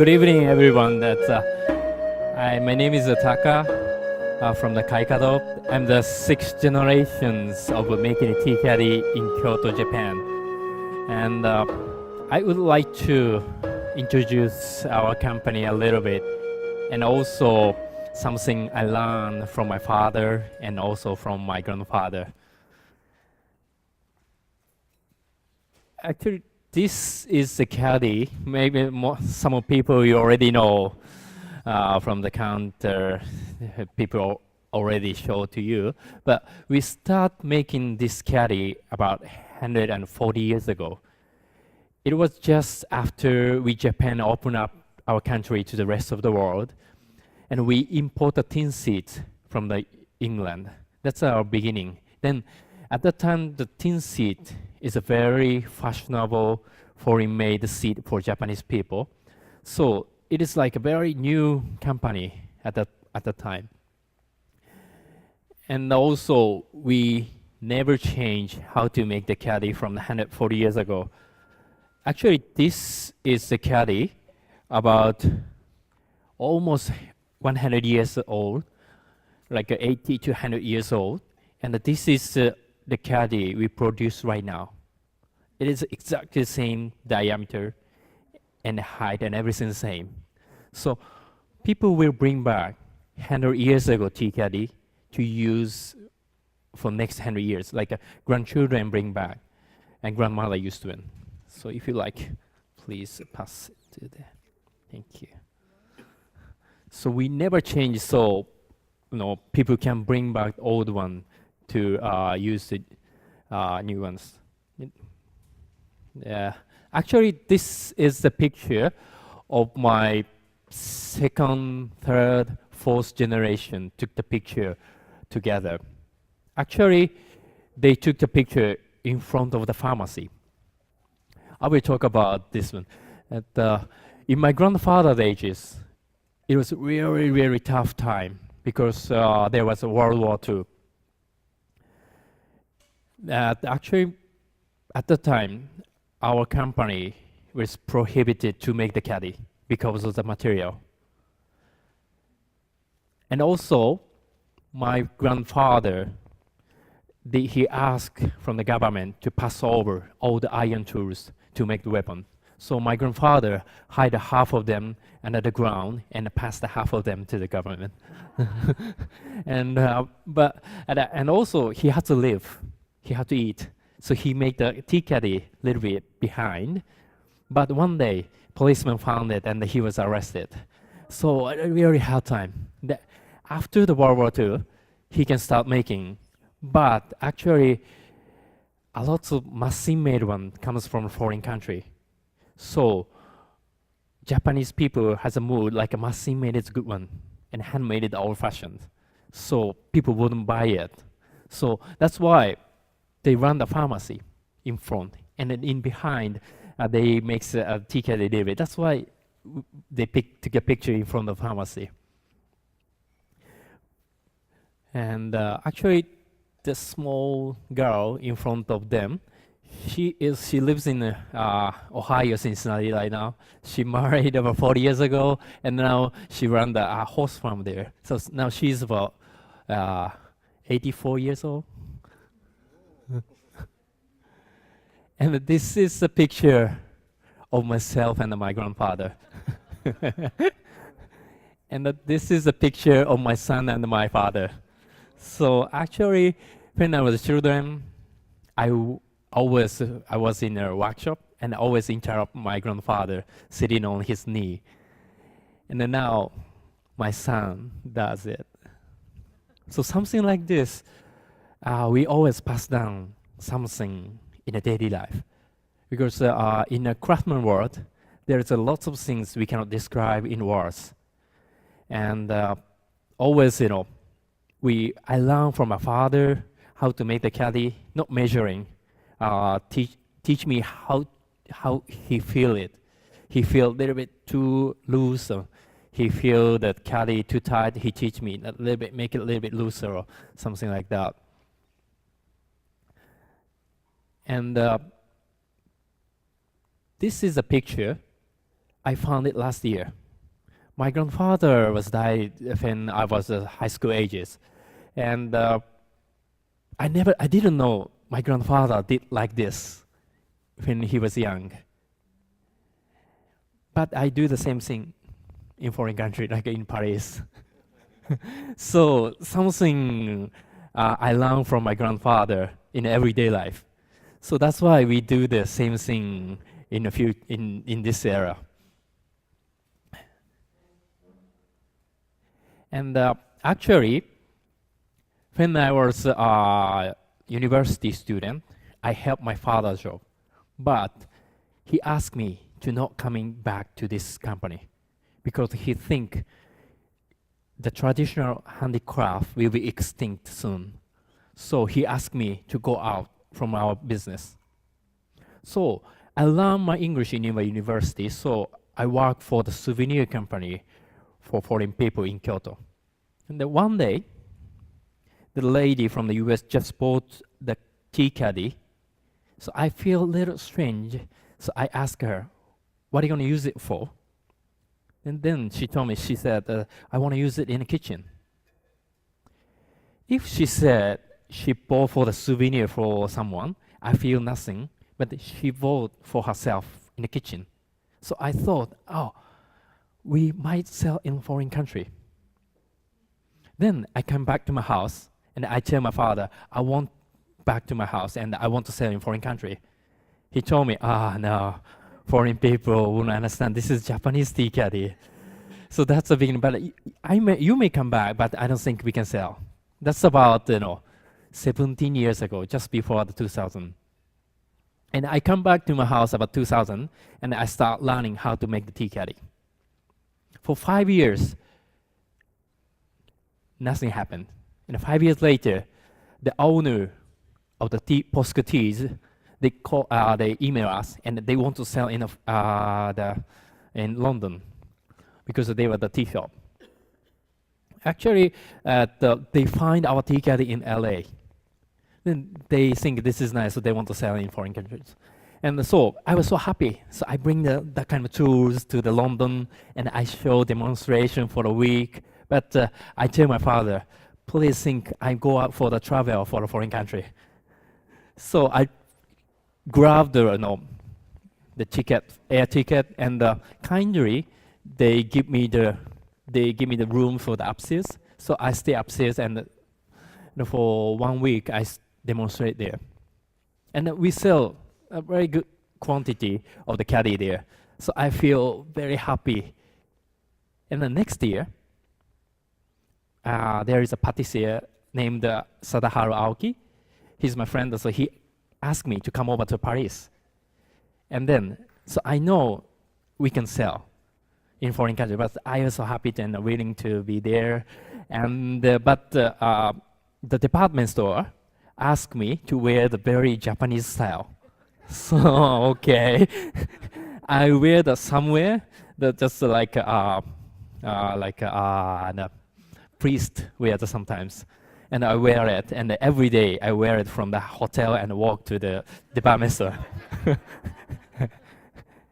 Good evening, everyone. My name is Taka from the Kaikado. I'm the sixth generations of making a tea caddy in Kyoto, Japan. And I would like to introduce our company a little bit, and also something I learned from my father and also from my grandfather. Actually, this is the caddy. Maybe some of people you already know from the counter. People already showed to you. But we start making this caddy about 140 years ago. It was just after Japan opened up our country to the rest of the world, and we import the tin seeds from England. That's our beginning. Then at that time, the tin seed is a very fashionable foreign-made seed for Japanese people. So it is like a very new company at the time. And also, we never changed how to make the caddy from 140 years ago. Actually, this is the caddy about almost 100 years old, like 80 to 100 years old. And this is the caddy we produce right now. It is exactly the same diameter and height and everything the same. So people will bring back 100 years ago tea caddy to use for next 100 years, like grandchildren bring back and grandmother used to. So if you like, please pass it to there. Thank you. So we never change, so people can bring back old one to use the new ones. Yeah, actually, this is the picture of my second, third, fourth generation took the picture together. Actually, they took the picture in front of the pharmacy. I will talk about this one. In my grandfather's ages, it was really, really tough time because there was a World War II. Actually, at the time, our company was prohibited to make the caddy because of the material. And also, my grandfather, he asked from the government to pass over all the iron tools to make the weapon. So my grandfather hid half of them under the ground and passed half of them to the government. And also he had to live, he had to eat. So he made the tea caddy a little bit behind. But one day, policeman found it and he was arrested. So a very hard time. After the World War II, he can start making. But actually, a lot of machine-made one comes from a foreign country. So Japanese people has a mood like a machine-made is a good one and handmade it old-fashioned. So people wouldn't buy it. So that's why they run the pharmacy in front, and then in behind, they make a tea caddy delivery. That's why they took a picture in front of the pharmacy. And actually, the small girl in front of them, she lives in Ohio, Cincinnati right now. She married about 40 years ago, and now she runs a horse farm there. So now she's about 84 years old. And this is a picture of myself and my grandfather. And this is a picture of my son and my father. So actually, when I was children, I was in a workshop and I always interrupt my grandfather sitting on his knee. And then now my son does it. So something like this, we always pass down something in a daily life. Because in a craftsman world, there's a lot of things we cannot describe in words. And always, I learned from my father how to make the caddy, not measuring. Teach me how he feel it. He feel a little bit too loose. Or he feel that caddy too tight. He teach me a little bit, make it a little bit looser or something like that. And this is a picture I found it last year. My grandfather was died when I was high school ages, and I didn't know my grandfather did like this when he was young. But I do the same thing in foreign country, like in Paris. So something I learned from my grandfather in everyday life. So that's why we do the same thing in this era. And actually, when I was a university student, I helped my father's job. But he asked me to not coming back to this company because he think the traditional handicraft will be extinct soon. So he asked me to go out from our business. So I learned my English in my university, so I worked for the souvenir company for foreign people in Kyoto. And then one day, the lady from the US just bought the tea caddy. So I feel a little strange. So I asked her, what are you going to use it for? And then she told me, she said, I want to use it in the kitchen. If she said she bought for the souvenir for someone, I feel nothing. But she bought for herself in the kitchen. So I thought, oh, we might sell in a foreign country. Then I come back to my house and I tell my father, I want back to my house and I want to sell in foreign country. He told me, no, foreign people won't understand. This is Japanese tea caddy. So that's the beginning. But you may come back, but I don't think we can sell. That's about 17 years ago, just before the 2000. And I come back to my house about 2000, and I start learning how to make the tea caddy. For 5 years, nothing happened. And 5 years later, the owner of the Posco Teas, they email us, and they want to sell in London because they were the tea shop. Actually, they find our tea caddy in LA. Then they think this is nice, so they want to sell in foreign countries. And so I was so happy. So I bring that kind of tools to the London, and I show demonstration for a week. But I tell my father, please think I go out for the travel for a foreign country. So I grabbed the ticket, air ticket, and kindly they give me the room for the upstairs. So I stay upstairs, and for 1 week I demonstrate there. And we sell a very good quantity of the caddy there. So I feel very happy. And the next year, there is a patissier named Sadaharu Aoki. He's my friend, so he asked me to come over to Paris. And then, so I know we can sell in foreign countries, but I was so happy and willing to be there. And but the department store asked me to wear the very Japanese style. So okay, I wear the somewhere that just like a priest wears sometimes, and I wear it, and every day I wear it from the hotel and walk to the department store.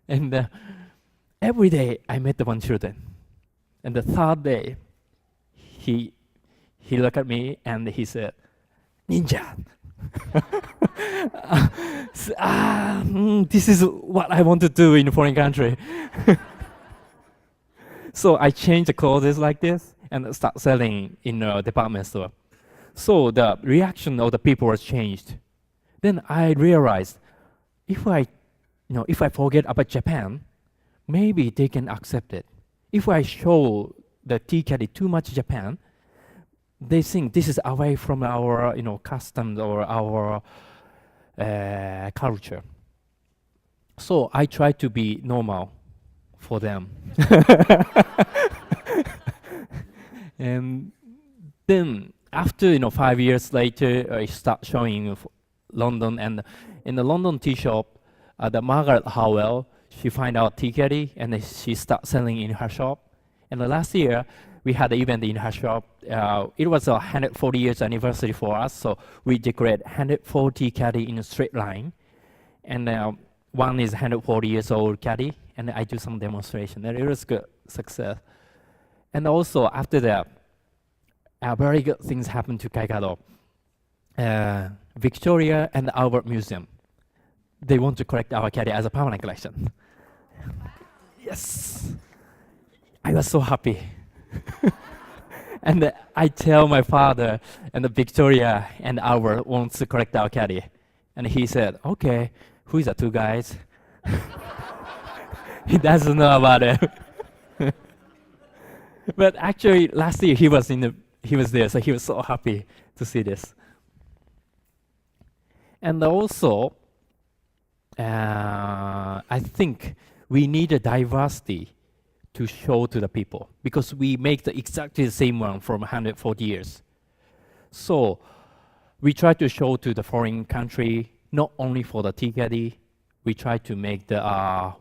And every day I met the one children, and the third day he looked at me and he said, "Ninja." This is what I want to do in a foreign country. So I changed the clothes like this and start selling in a department store. So the reaction of the people was changed. Then I realized if I forget about Japan, maybe they can accept it. If I show the tea caddy too much Japan, they think this is away from our customs or our culture. So I try to be normal for them. And then after 5 years later, I start showing in London, and in the London tea shop, the Margaret Howell, she find out tea caddy and she start selling in her shop. And the last year, we had an event in her shop. It was a 140 years anniversary for us, so we decorated 140 caddy in a straight line. And one is 140 years old caddy, and I do some demonstration, and it was good success. And also after that, very good things happened to Kaikado. Victoria and Albert Museum, they want to collect our caddy as a permanent collection. Yes, I was so happy. And I tell my father, and the Victoria and Albert wants to collect our caddy. And he said, okay, who is the two guys? He doesn't know about it. But actually, last year he was there, so he was so happy to see this. And also, I think we need a diversity to show to the people, because we make exactly the same one from 140 years. So we try to show to the foreign country, not only for the tea caddy, we try to make the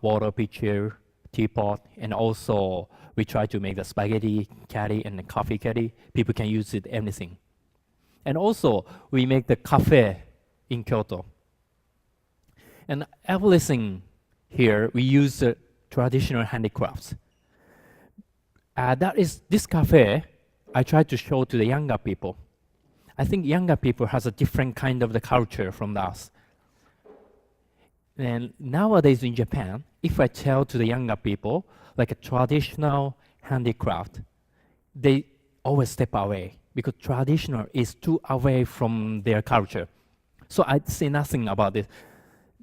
water pitcher, teapot, and also we try to make the spaghetti caddy and the coffee caddy. People can use it, anything. And also, we make the cafe in Kyoto. And everything here, we use traditional handicrafts. This cafe, I try to show to the younger people. I think younger people has a different kind of the culture from us. And nowadays in Japan, if I tell to the younger people, like a traditional handicraft, they always step away because traditional is too away from their culture. So I say nothing about it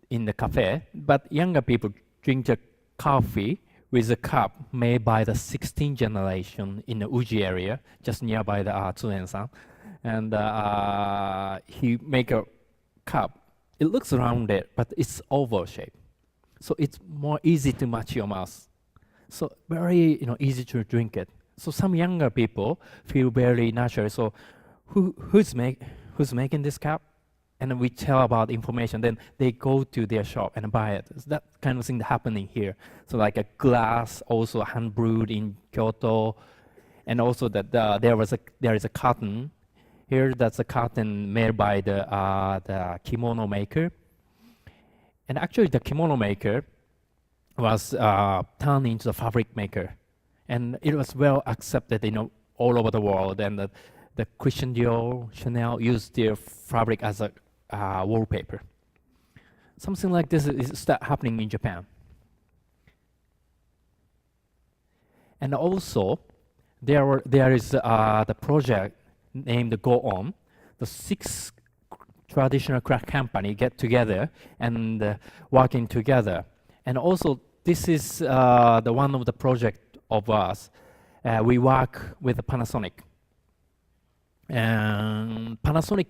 in the cafe, but younger people drink the coffee with a cup made by the 16th generation in the Uji area, just nearby the Tsuen-san. And he make a cup. It looks rounded, but it's oval shape. So it's more easy to match your mouth. So very easy to drink it. So some younger people feel very natural. So who's making this cup? And then we tell about information. Then they go to their shop and buy it. It's that kind of thing happening here. So like a glass, also hand brewed in Kyoto, and also that there is a cotton. Here, that's a cotton made by the kimono maker. And actually, the kimono maker was turned into the fabric maker. And it was well accepted all over the world. And the Christian Dior, Chanel used their fabric as a wallpaper. Something like this is start happening in Japan. And also, there is the project named Go On. The 6 traditional craft company get together and working together. And also, this is the one of the project of us. We work with Panasonic. And Panasonic,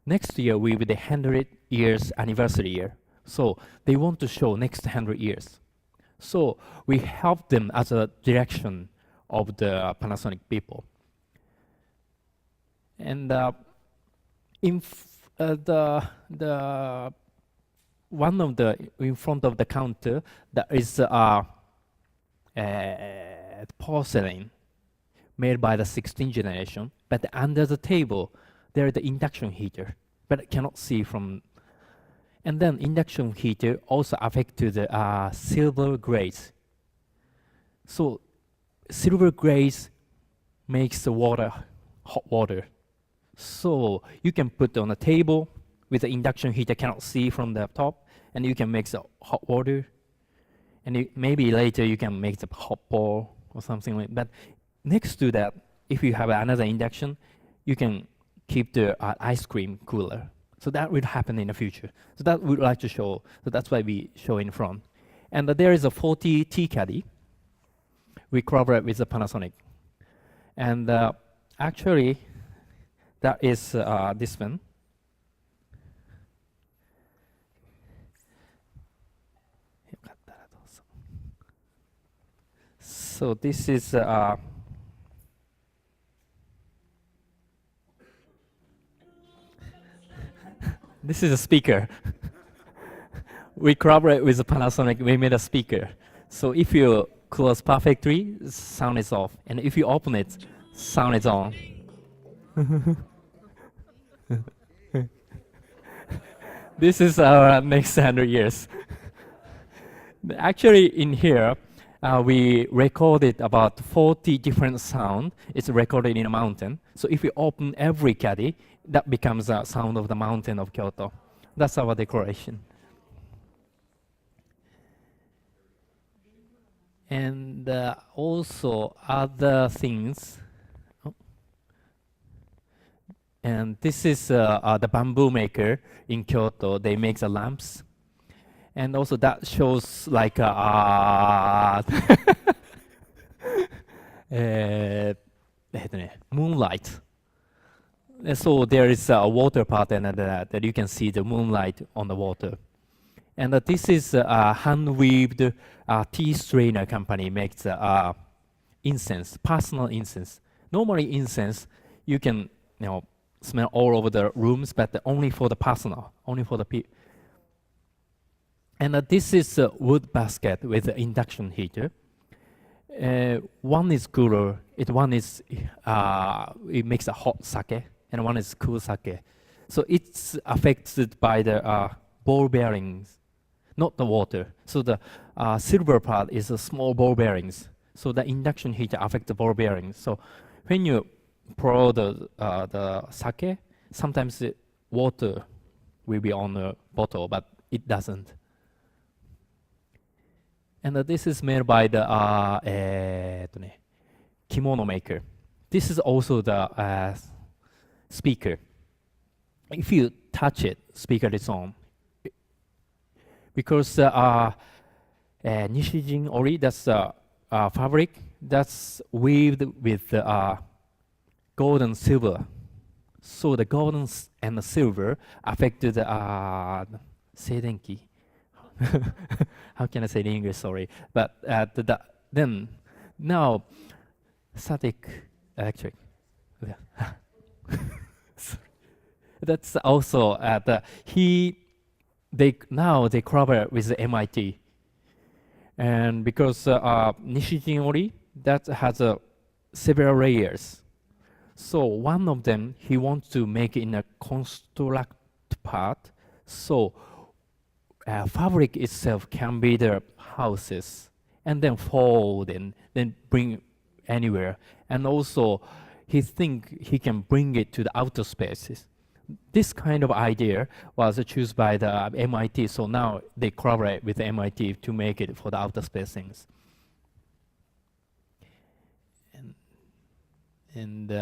next year will be the 100 years anniversary year. So they want to show next 100 years. So we help them as a direction of the Panasonic people. And in front of the counter, there is porcelain made by the 16th generation. But under the table, there is the induction heater, but it cannot see from. And then induction heater also affect to the silver glaze. So silver glaze makes the water hot water. So you can put on a table with the induction heater, cannot see from the top, and you can make the hot water. And maybe later you can make the hot bowl or something like that. But next to that, if you have another induction, you can keep the ice cream cooler. So that will happen in the future. So that we'd like to show. So that's why we show in front. And there is a 40 tea caddy. We collaborate with the Panasonic. And actually, that is this one. So this is this is a speaker. We collaborate with the Panasonic. We made a speaker. So if you close perfectly, sound is off, and if you open it, sound is on. This is our next 100 years. Actually, in here, we recorded about 40 different sound. It's recorded in a mountain. So if we open every caddy, that becomes a sound of the mountain of Kyoto. That's our decoration. And also other things. Oh. And this is the bamboo maker in Kyoto. They make the lamps. And also that shows like moonlight. So there is a water pattern that you can see the moonlight on the water. And this is a hand-weaved tea strainer company makes incense, personal incense. Normally incense, you can smell all over the rooms, but only for the personal, only for the people. And this is a wood basket with an induction heater. One is cooler, one is it makes a hot sake, and one is cool sake. So it's affected by the ball bearings, not the water. So the silver part is a small ball bearings. So the induction heater affects the ball bearings. So when you pour the sake, sometimes the water will be on the bottle, but it doesn't. And this is made by the kimono maker. This is also the speaker. If you touch it, speaker is on. Because Nishijin Ori, that's fabric that's weaved with gold and silver. So the gold and the silver affected seidenki. How can I say it in English? Sorry, but then now static electric. Yeah. That's also they collaborate with the MIT, and because Nishijin Ori that has several layers. So one of them he wants to make it in a construct part. So fabric itself can be the houses and then fold and then bring anywhere. And also he think he can bring it to the outer spaces. This kind of idea was chosen by the MIT. So now they collaborate with the MIT to make it for the outer space things. And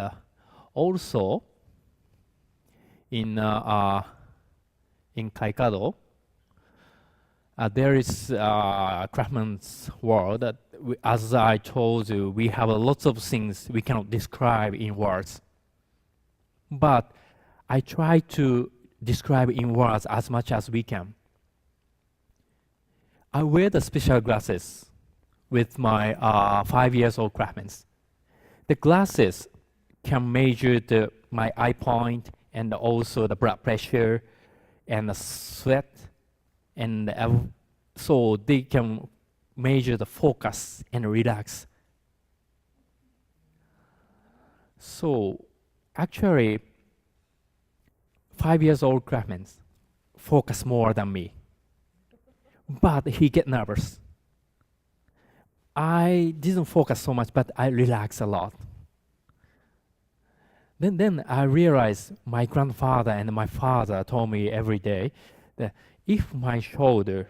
also in Kaikado, there is craftsman's world that, as I told you, we have lots of things we cannot describe in words. But I try to describe in words as much as we can. I wear the special glasses with my 5-year-old craftsmen. The glasses can measure my eye point and also the blood pressure and the sweat. And so they can measure the focus and relax. So actually, 5-year-old craftsman focus more than me, but he get nervous. I didn't focus so much, but I relax a lot. Then I realized my grandfather and my father told me every day that if my shoulder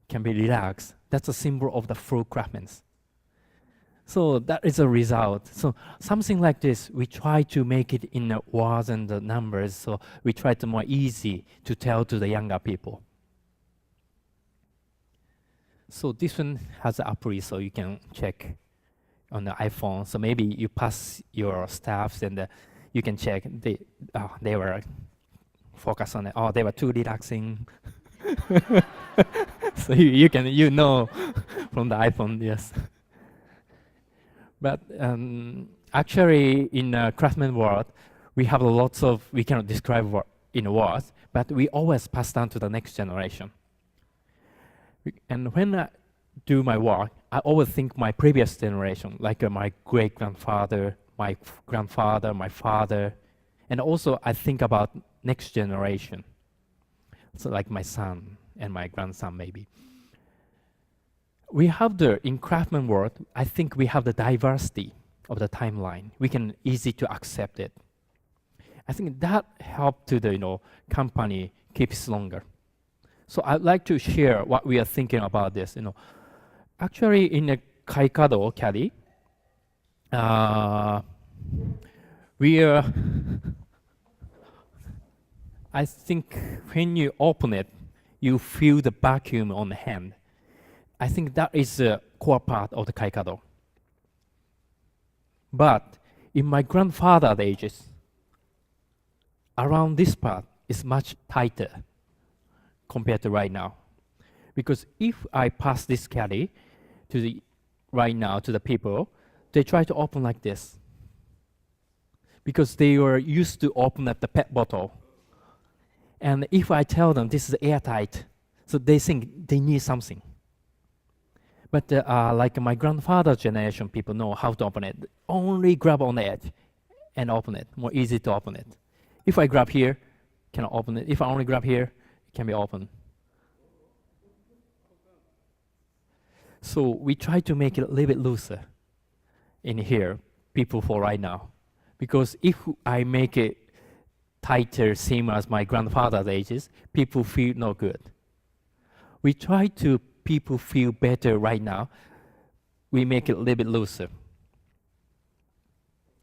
can be relaxed, that's a symbol of the full craftsman. So that is a result. So something like this, we try to make it in the words and the numbers, so we try to more easy to tell to the younger people. So this one has an app, so you can check on the iPhone. So maybe you pass your staffs and you can check. They were focused on it. Oh, they were too relaxing. So you know from the iPhone, yes. But actually, in the craftsman world, we have lots of, we cannot describe in words, but we always pass down to the next generation. And when I do my work, I always think my previous generation, like my great-grandfather, my grandfather, my father, and also I think about next generation. So like my son and my grandson maybe. we have in craftsman world, I think we have the diversity of the timeline. We can easy to accept it. I think that helped to the company keeps longer. So I'd like to share what we are thinking about this. Actually in a Kaikado caddy, we are. I think when you open it, you feel the vacuum on the hand. I think that is a core part of the Kaikado. But in my grandfather's ages, around this part is much tighter compared to right now. Because if I pass this caddy right now to the people, they try to open like this. Because they were used to open up the PET bottle. And if I tell them this is airtight, so they think they need something. But like my grandfather's generation, people know how to open it. Only grab on the edge and open it. More easy to open it. If I grab here, cannot open it. If I only grab here, it can be open. So we try to make it a little bit looser in here, people for right now. Because if I make it tighter, same as my grandfather's ages, people feel no good. We try to people feel better right now. We make it a little bit looser.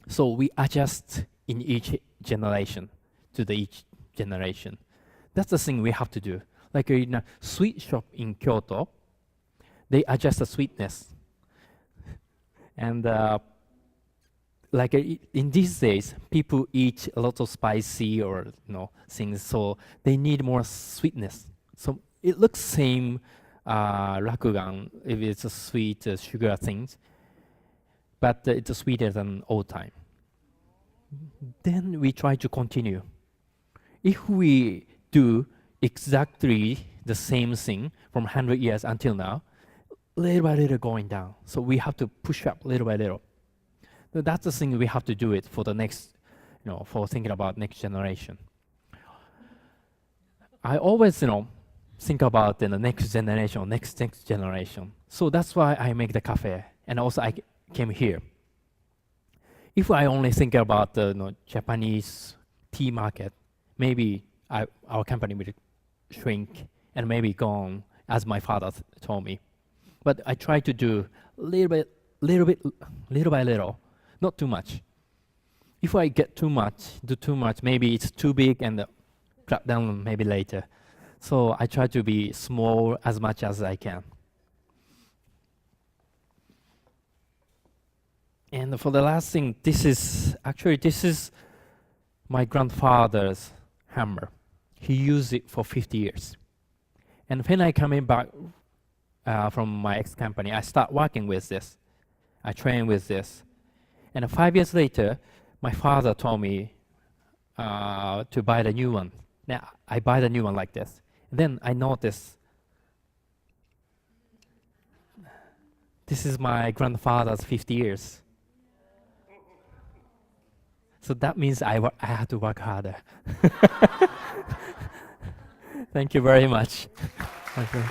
So we adjust in each generation to each generation. That's the thing we have to do. Like in a sweet shop in Kyoto, they adjust the sweetness. And like in these days, people eat a lot of spicy or things, so they need more sweetness. So it looks same rakugan if it's a sweet sugar things, but it's sweeter than old time. Then we try to continue. If we do exactly the same thing from 100 years until now, little by little going down. So we have to push up little by little. So that's the thing we have to do it for the next, for thinking about next generation. I always, think about the next generation, next generation. So that's why I make the cafe, and also I came here. If I only think about the Japanese tea market, maybe our company will shrink and maybe gone, as my father told me. But I try to do little by little, not too much. If I get do too much, maybe it's too big and drop down maybe later. So I try to be small as much as I can. And for the last thing, this is my grandfather's hammer. He used it for 50 years. And when I coming back from my ex-company, I start working with this. I train with this. And 5 years later, my father told me to buy the new one. Now, I buy the new one like this. Then I noticed this is my grandfather's 50 years. So that means I have to work harder. Thank you very much. Okay.